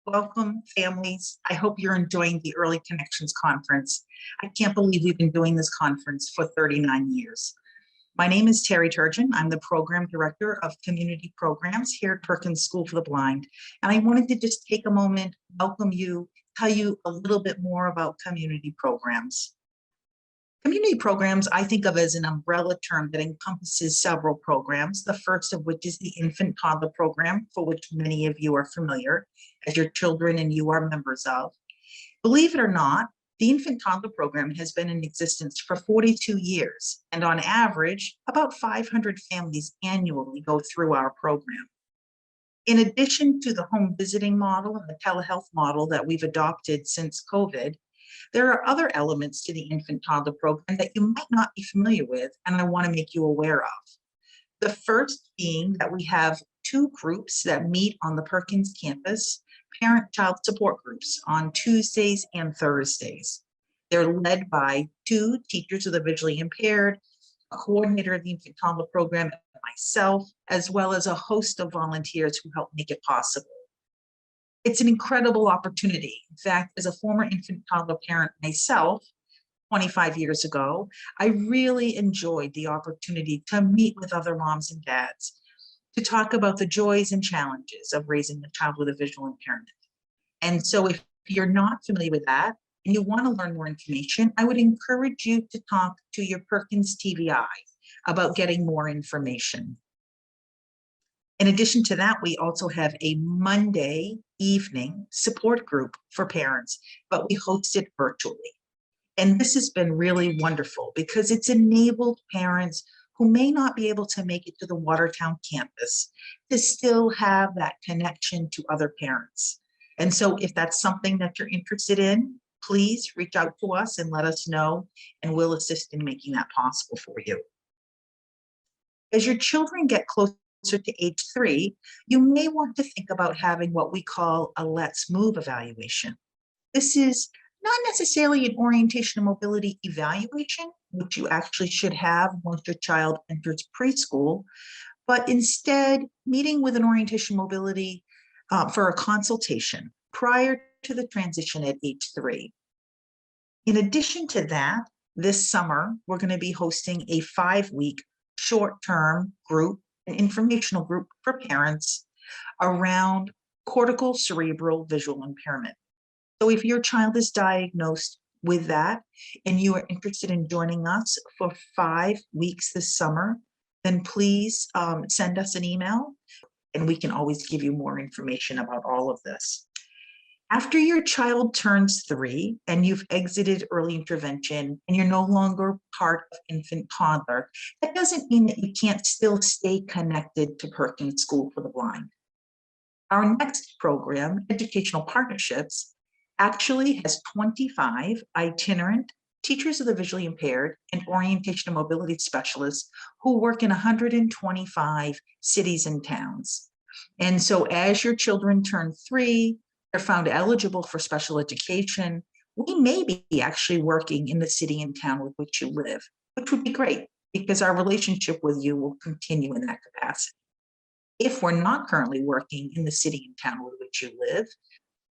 Welcome, families. I hope you're enjoying the Early Connections Conference. I can't believe we've been doing this conference for 39 years. My name is Terry Turgeon. I'm the Program Director of Community Programs here at Perkins School for the Blind. And I wanted to just take a moment, welcome you, tell you a little bit more about community programs. Community programs, I think of as an umbrella term that encompasses several programs, the first of which is the Infant-Toddler program, for which many of you are familiar, as your children and you are members of. Believe it or not, the Infant-Toddler program has been in existence for 42 years, and on average, about 500 families annually go through our program. In addition to the home visiting model and the telehealth model that we've adopted since COVID, there are other elements to the Infant-Toddler program that you might not be familiar with, and I want to make you aware of. The first being that we have two groups that meet on the Perkins campus, parent-child support groups, on Tuesdays and Thursdays. They're led by two teachers of the visually impaired, a coordinator of the Infant-Toddler program, and myself, as well as a host of volunteers who help make it possible. It's an incredible opportunity. In fact, as a former infant-toddler parent myself, 25 years ago, I really enjoyed the opportunity to meet with other moms and dads to talk about the joys and challenges of raising a child with a visual impairment. And so if you're not familiar with that and you want to learn more information, I would encourage you to talk to your Perkins TVI about getting more information. In addition to that, we also have a Monday evening support group for parents, but we host it virtually. And this has been really wonderful because it's enabled parents who may not be able to make it to the Watertown campus to still have that connection to other parents. And so if that's something that you're interested in, please reach out to us and let us know, and we'll assist in making that possible for you. As your children get closer to age 3, you may want to think about having what we call a Let's Move evaluation. This is not necessarily an orientation and mobility evaluation, which you actually should have once your child enters preschool, but instead meeting with an orientation mobility for a consultation prior to the transition at age 3. In addition to that, this summer, we're going to be hosting a 5-week short-term group, an informational group for parents around cortical cerebral visual impairment. So if your child is diagnosed with that and you are interested in joining us for 5 weeks this summer, then please send us an email and we can always give you more information about all of this. After your child turns 3 and you've exited early intervention and you're no longer part of Infant-Toddler, that doesn't mean that you can't still stay connected to Perkins School for the Blind. Our next program, Educational Partnerships, actually has 25 itinerant teachers of the visually impaired and orientation and mobility specialists who work in 125 cities and towns. And so as your children turn 3, they're found eligible for special education, we may be actually working in the city and town with which you live, which would be great because our relationship with you will continue in that capacity. If we're not currently working in the city and town with which you live,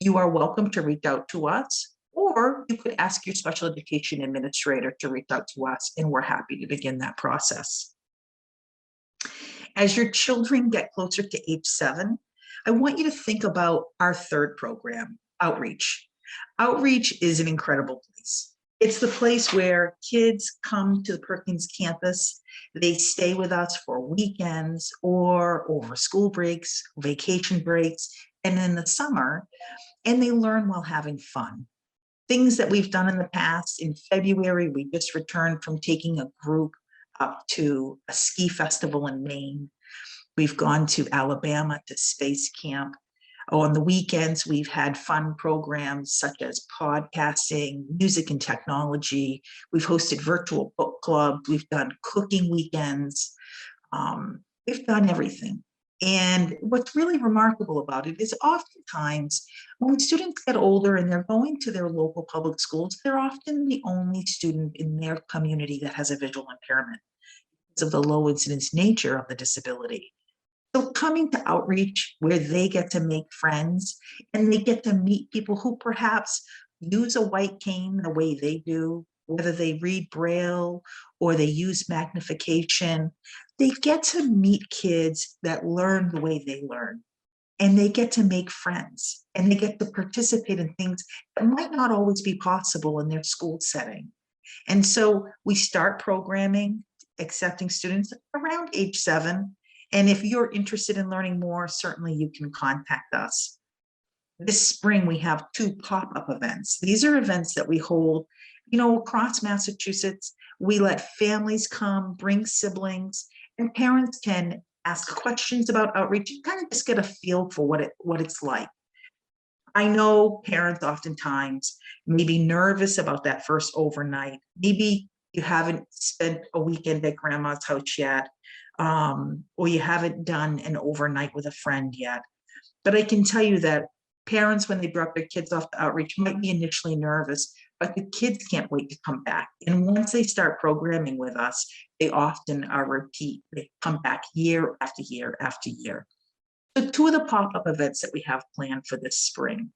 you are welcome to reach out to us, or you could ask your special education administrator to reach out to us, and we're happy to begin that process. As your children get closer to age 7, I want you to think about our third program, Outreach. Outreach is an incredible place. It's the place where kids come to the Perkins campus, they stay with us for weekends or over school breaks, vacation breaks, and in the summer, and they learn while having fun. Things that we've done in the past. In February, we just returned from taking a group up to a ski festival in Maine. We've gone to Alabama to space camp. On the weekends, we've had fun programs such as podcasting, music and technology. We've hosted virtual book clubs. We've done cooking weekends. We've done everything. And what's really remarkable about it is oftentimes when students get older and they're going to their local public schools, they're often the only student in their community that has a visual impairment because of the low incidence nature of the disability. So coming to outreach where they get to make friends and they get to meet people who perhaps use a white cane the way they do, whether they read Braille or they use magnification, they get to meet kids that learn the way they learn. And they get to make friends and they get to participate in things that might not always be possible in their school setting. And so we start programming, accepting students around age 7. And if you're interested in learning more, certainly you can contact us. This spring, we have 2 pop-up events. These are events that we hold, across Massachusetts. We let families come, bring siblings, and parents can ask questions about outreach and kind of just get a feel for what it's like. I know parents oftentimes may be nervous about that first overnight. Maybe you haven't spent a weekend at grandma's house yet, or you haven't done an overnight with a friend yet. But I can tell you that parents, when they drop their kids off to outreach, might be initially nervous, but the kids can't wait to come back. And once they start programming with us, they often are repeat. They come back year after year after year. So 2 of the pop-up events that we have planned for this spring.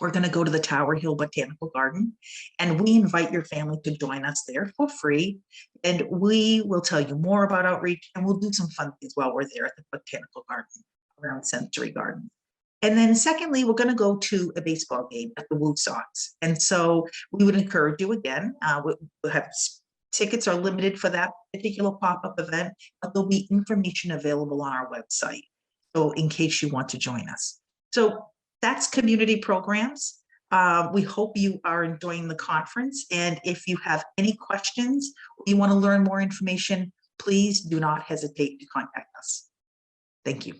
We're going to go to the Tower Hill Botanical Garden, and we invite your family to join us there for free. And we will tell you more about outreach, and we'll do some fun things while we're there at the Botanical Garden around Sensory Garden. And then secondly, we're going to go to a baseball game at the Woo Sox. And so we would encourage you again, we'll have tickets are limited for that particular pop-up event, but there'll be information available on our website. So in case you want to join us. So that's community programs. We hope you are enjoying the conference. And if you have any questions, or you want to learn more information, please do not hesitate to contact us. Thank you.